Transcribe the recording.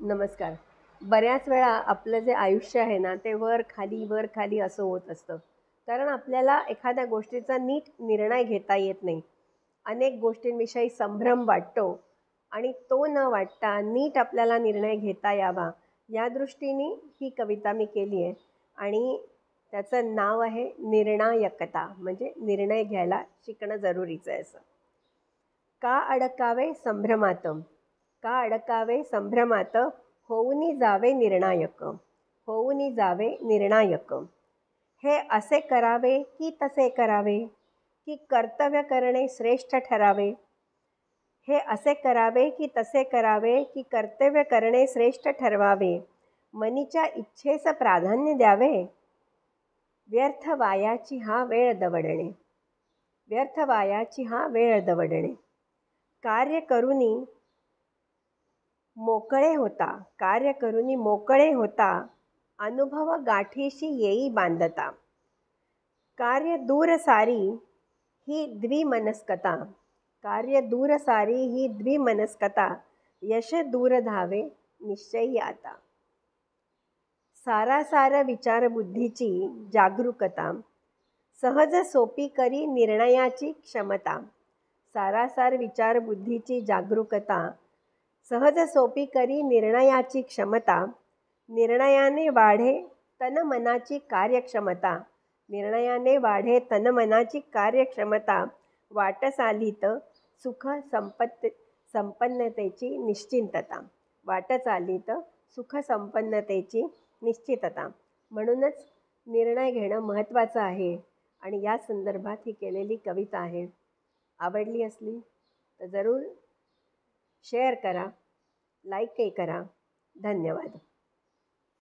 नमस्कार. बऱ्याच वेळा आपलं जे आयुष्य आहे ना, ते वर खाली असं होत असतं. कारण आपल्याला एखाद्या गोष्टीचा नीट निर्णय घेता येत नाही. अनेक गोष्टींविषयी संभ्रम वाटतो आणि तो न वाटता नीट आपल्याला निर्णय घेता यावा, या दृष्टीने ही कविता मी केली आहे आणि त्याचं नाव आहे निर्णायकता, म्हणजे निर्णय घ्यायला शिकणं जरुरीचं आहे असं. का अडकावे संभ्रमात, का अडकावे संभ्रमात, होऊनी जावे निर्णायक, होऊनी जावे निर्णायक. हे असे करावे की तसे करावे, की कर्तव्य करणे श्रेष्ठ ठरावे. हे असे करावे की तसे करावे, की कर्तव्य करणे श्रेष्ठ ठरवावे. मनीच्या इच्छेस प्राधान्य द्यावे, व्यर्थ वायाची हा वेळ दवडणे, व्यर्थ वायाची हा वेळ दवडणे. कार्य करुनी मोकळे होता, कार्य करुनी मोकळे होता, अनुभव गाठीशी येई बांधता. कार्य दूर सारी ही द्विमनस्कता, कार्य दूर सारी ही द्विमनस्कता, यश दूर धावे निश्चयी आता. सारासार विचारबुद्धीची जागरूकता, सहज सोपी करी निर्णयाची क्षमता. सारासार विचारबुद्धीची जागरूकता, सहज सोपी करी निर्णयाची क्षमता. निर्णयाने वाढे तनमनाची कार्यक्षमता, निर्णयाने वाढे तनमनाची कार्यक्षमता. वाटस आलीत सुख संपन्नतेची निश्चिंतता, वाटच आलीत सुख संपन्नतेची निश्चितता. म्हणूनच निर्णय घेणं महत्त्वाचं आहे आणि या संदर्भात ही केलेली कविता आहे. आवडली असली तर जरूर शेअर करा, लाईकही करा. धन्यवाद.